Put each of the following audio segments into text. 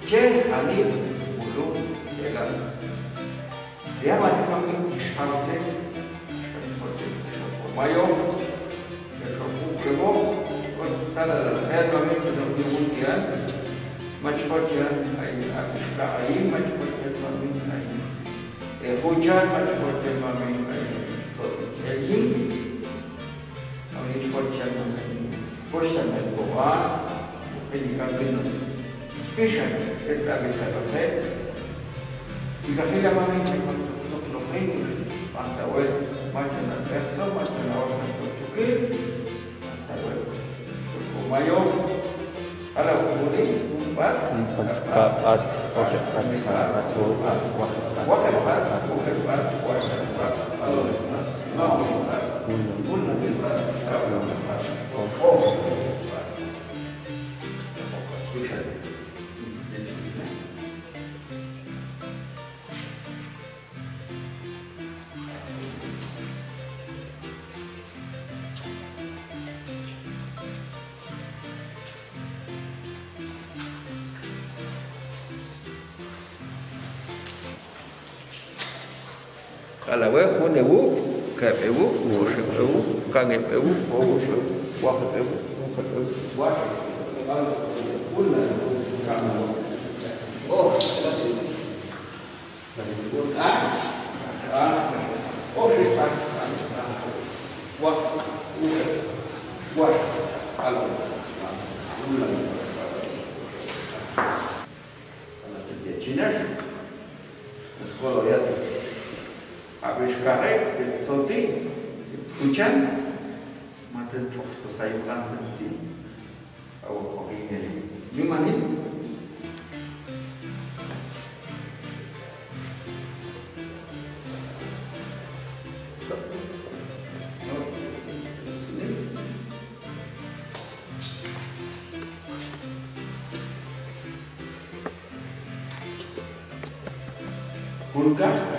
Che, Ali, Ulu, Elan. Ya mati kami disharute, mayo, Kego, sana realmente não tinha muito ano, mas pode aí, mas pode ter uma aí. É Rojan, mas pode ter uma aí. Eli, a gente pode ter uma aí. Força da Goa, o que ele cabe no special, é a vida da fé. E a filha mãe tem muito problema, quando a outra, mas na terra, mas na outra, português. Mayo, kalau kemudian umpas, kalau pun ibu, kayak ibu, worship ibu, kangen ibu, worship, waktu ibu, waktu habis karet, sonti, hujan, mata tuh sayuran seperti awak kopi ini. Gimana ini? Kulkas,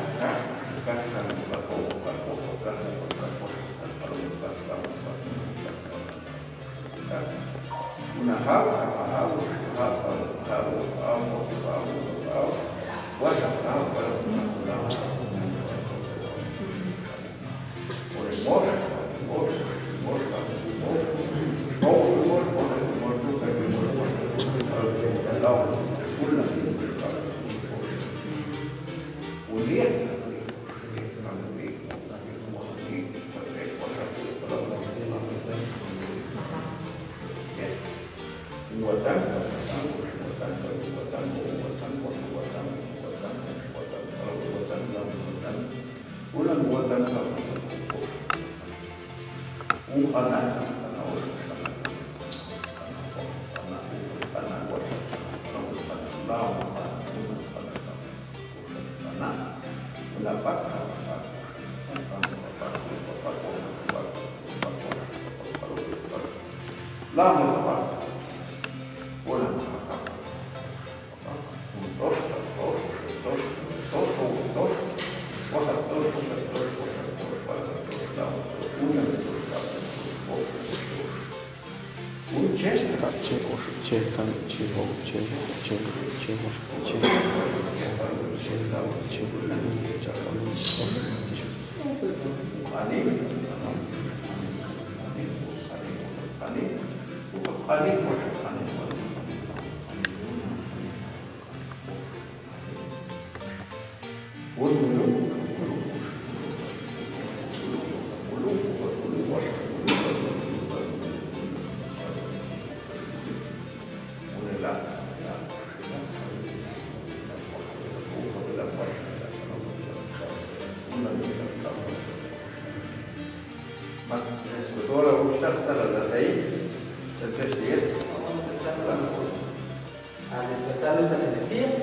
al despertar nuestras energías,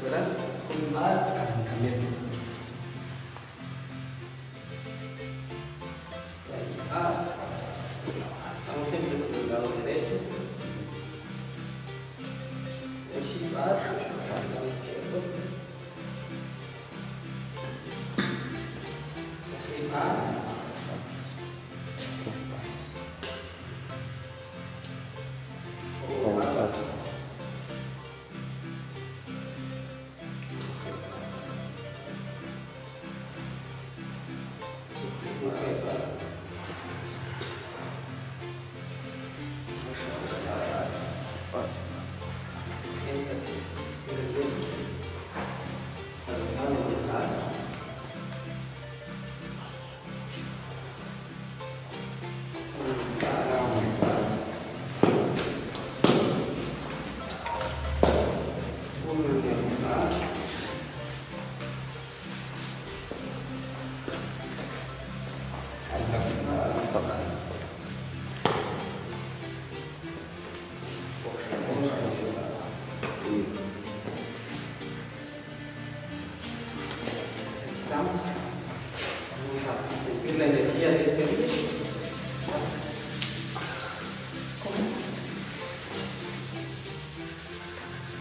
¿verdad? Al calentamiento. Estamos siempre con el lado derecho. El lado izquierdo.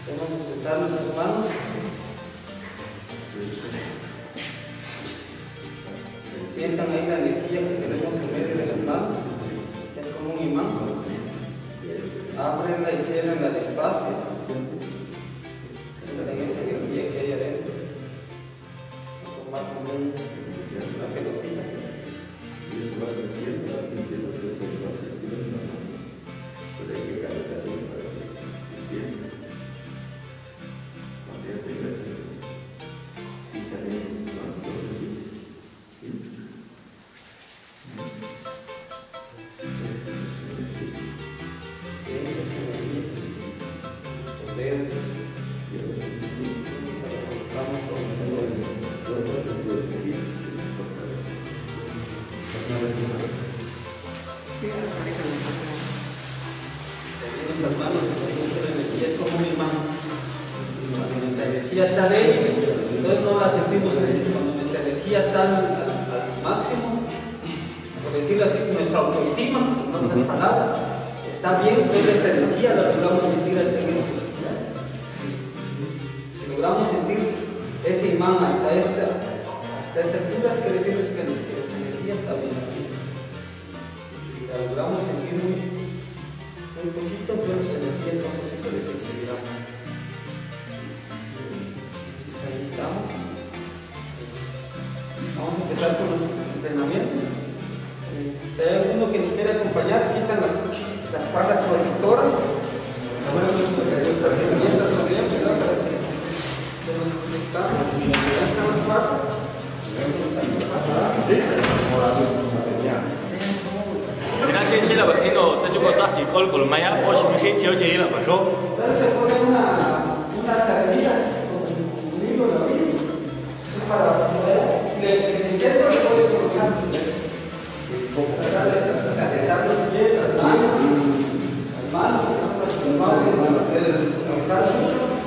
Vamos a juntar nuestras manos. Sientan ahí la energía que tenemos en medio de las manos, que es como un imán. Ábrenla y ciérrenla despacio. Sientan esa energía que hay adentro. Vamos a tomar como una pelotita. Y eso va creciendo, va sintiendo que va sintiendo la mano. Pero hay que cargar para que se sienta. Cuando ya tengas eso, sí, también más cosas. Las manos, es como un imán. Nuestra energía está débil, entonces no la sentimos. Cuando nuestra energía está al máximo, por decirlo así, nuestra autoestima, en otras palabras, está bien, entonces esta energía la logramos sentir hasta en esto. Si logramos sentir ese imán hasta esta altura, es que decimos que nuestra energía está bien. Si la logramos sentir muy poquito, pero nuestra energía entonces se desequilibra. Ahí estamos. Vamos a empezar con los entrenamientos. Si hay alguno que nos quiere acompañar, aquí están las barras protectoras. Nuestras herramientas también, ¿verdad? Para que nos conectamos. Ahí están las barras.先切了吧，听到这就给我杀几口了，买呀，我是不是交钱了？我说。Entonces se ponen unas cadenillas con un hilo de oído para poder, el centro le puede colocar, calentar los pies, las manos, que nos vamos a comenzar mucho.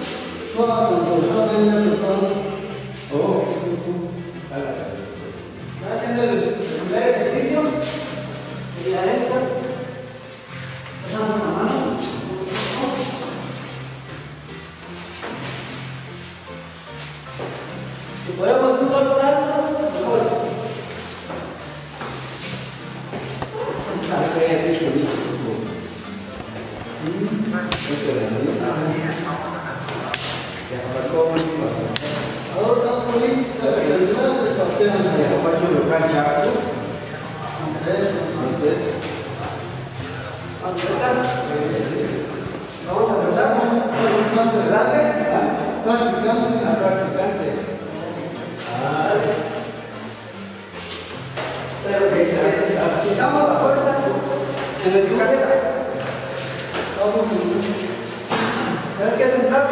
Haciendo el primer ejercicio. Y a esta pasamos la mano. Si podemos un solo salto, mejor. Vamos a tratar de darle practicante. Pero que necesitamos la fuerza de nuestra cadera. Tienes que centrar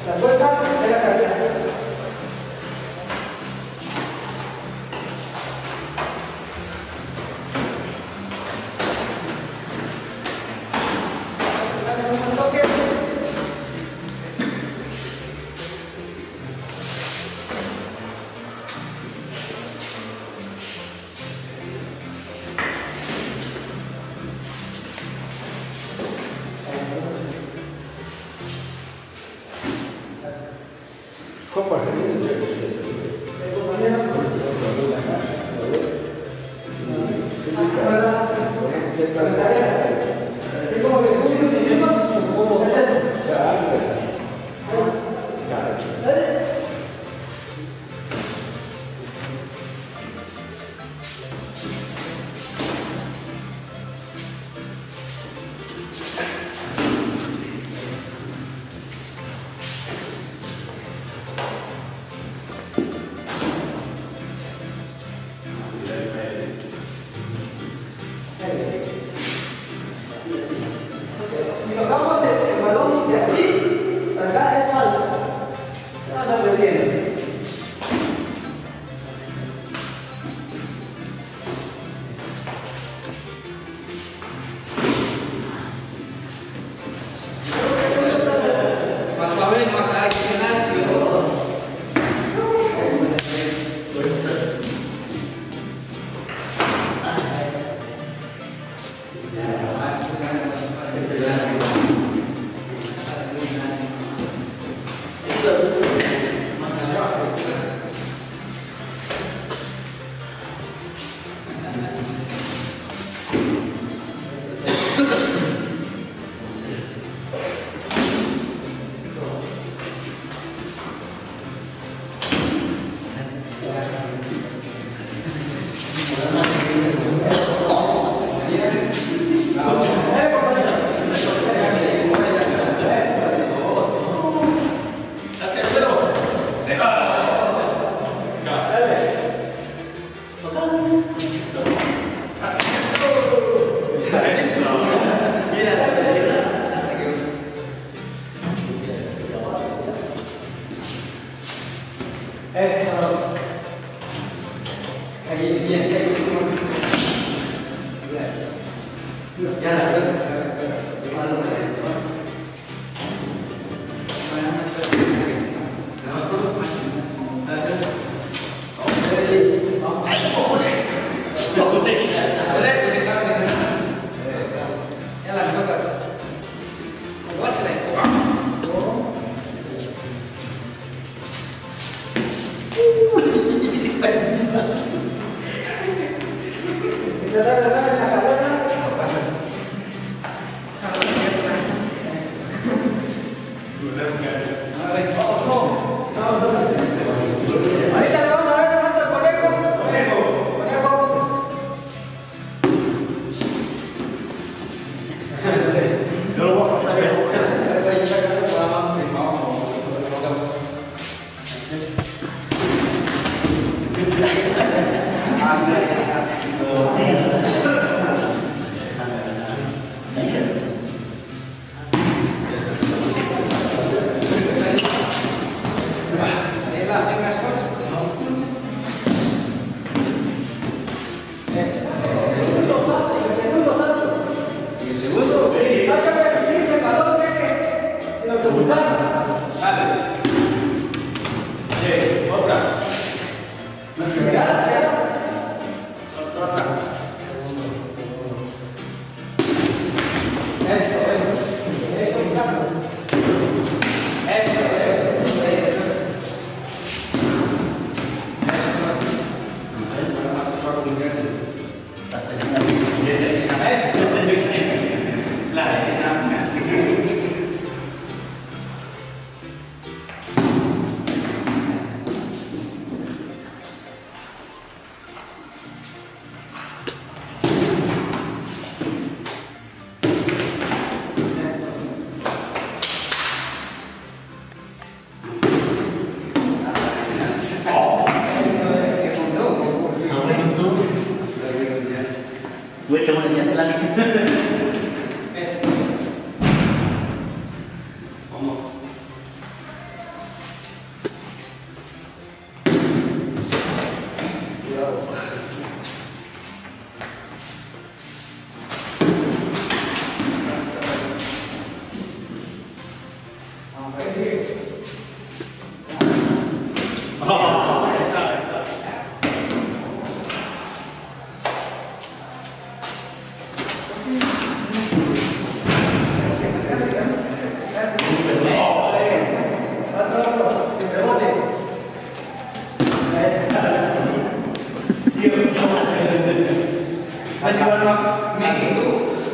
la fuerza en la cadera.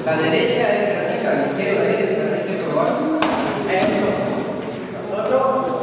La derecha es aquí, la izquierda, hay que probar. Eso. Otro.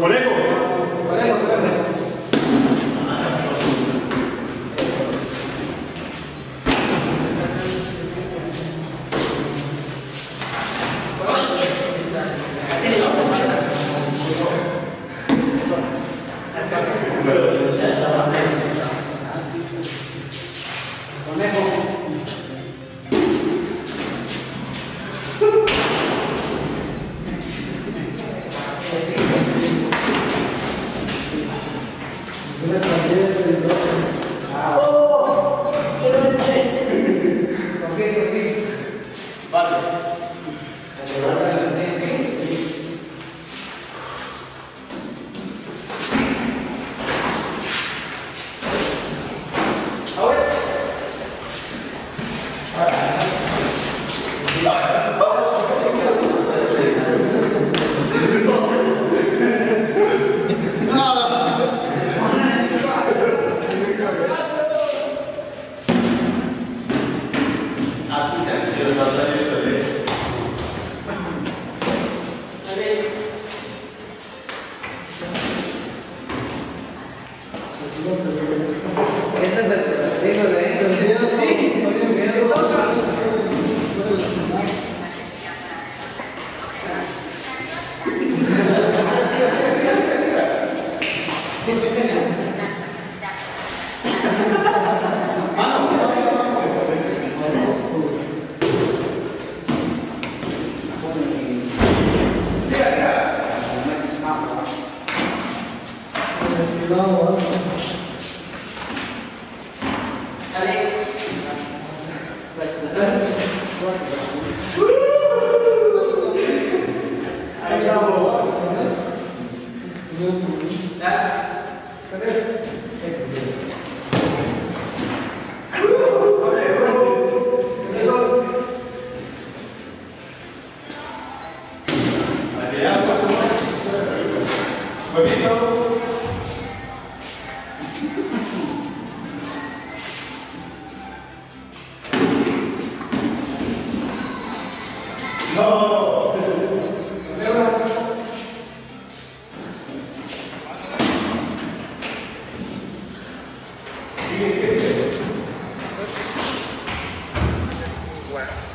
Conejo.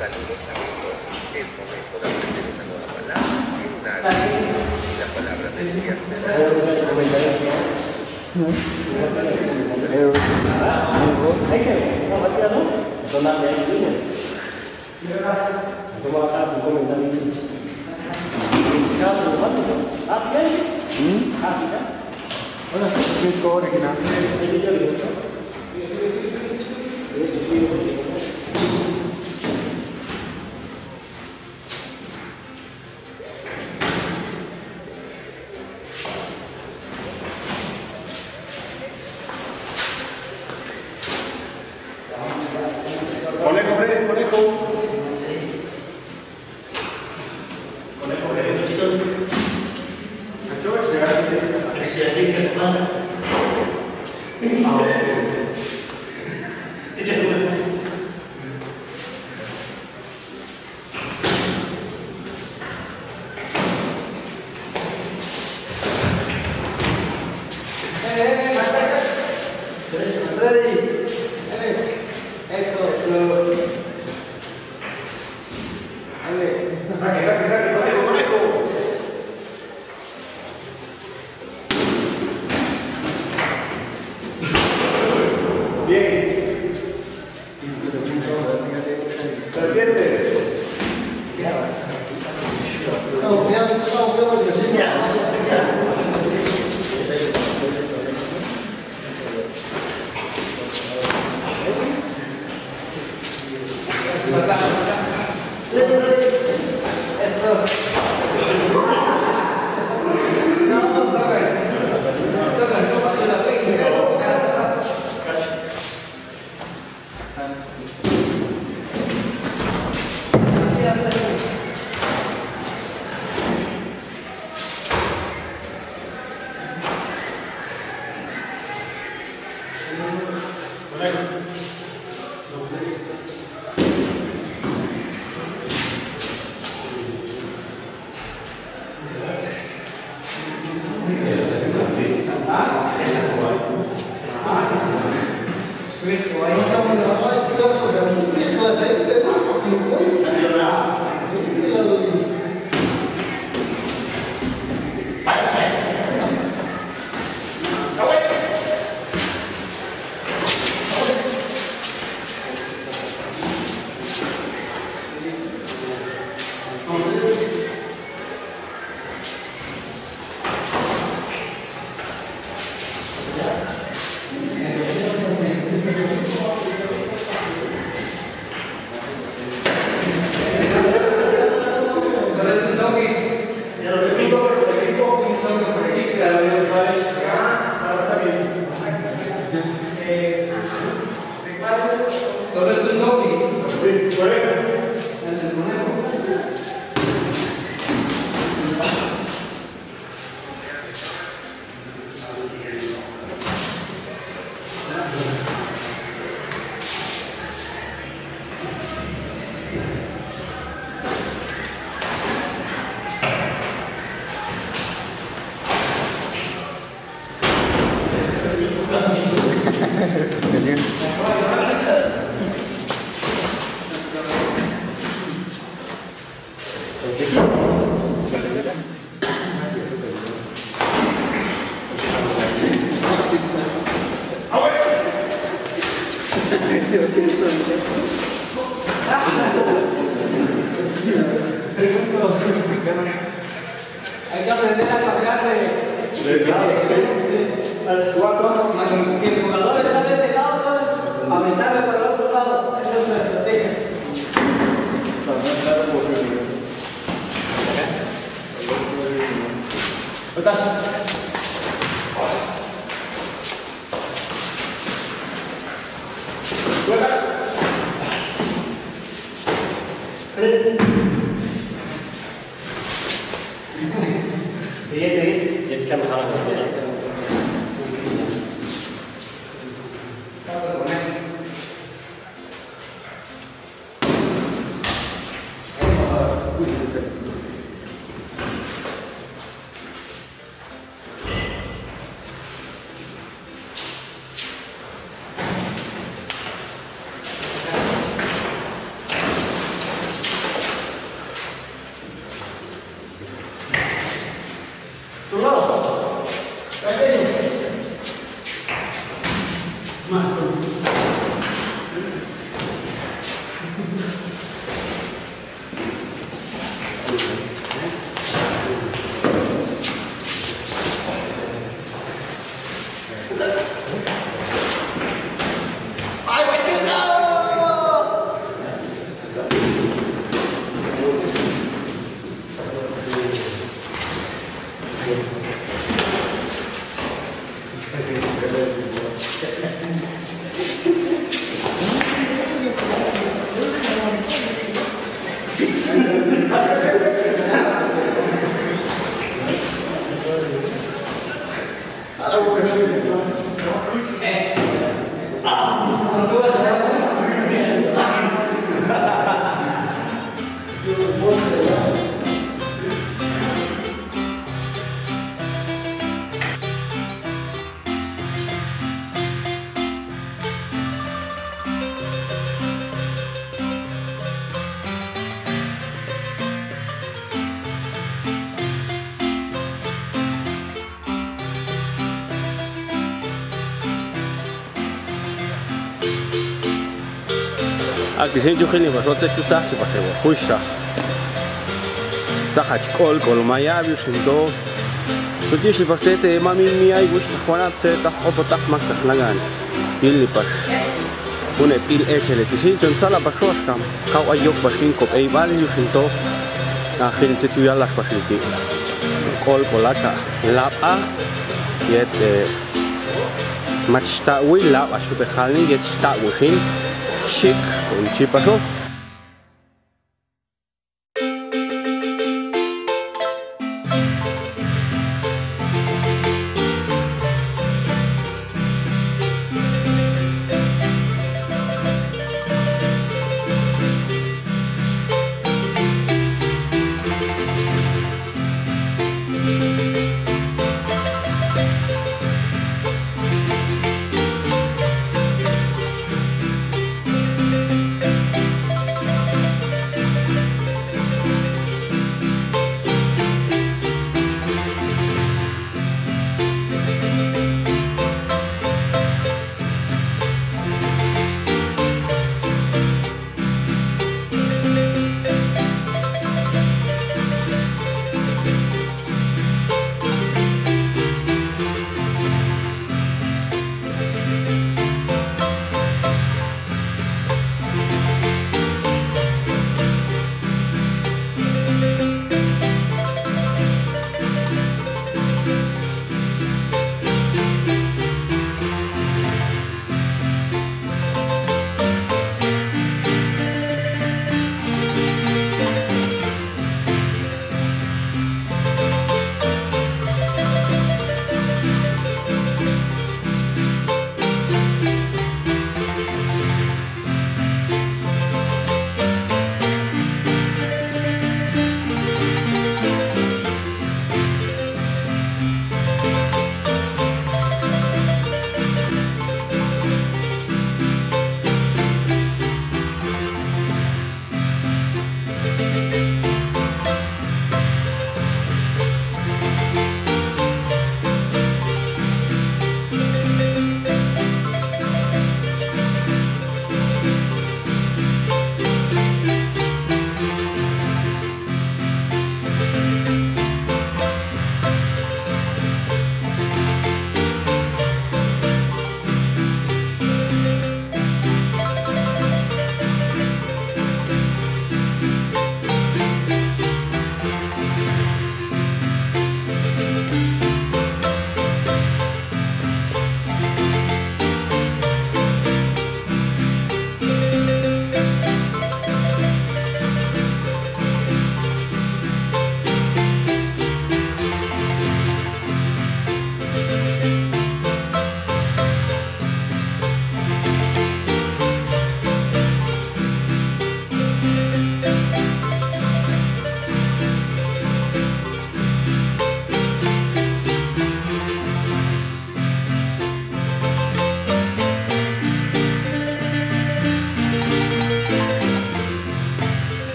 Saludos amigos, es momento de aprender una nueva palabra en un área y la palabra del día será Hay que aprender a cargarle. Si el jugador está de este lado, entonces aventarle para el otro lado. Esa es la estrategia. Putazo. Jetzt kann man auch noch Akisen jukhini vasotse tu sahti pasevo khusha sahach kol maya bishindo tudishi pastete mami mi ay gush khwana tse ta ototak makta lagan ilni pas unet il echele tisi jon sala bashosham kaw ayok bashin kop ei bali bishindo akhin tse tu yalla pasiti kol kolata lapa yet machta wi lapa shu bekhalni yet sta wushin Chic und Chipacho.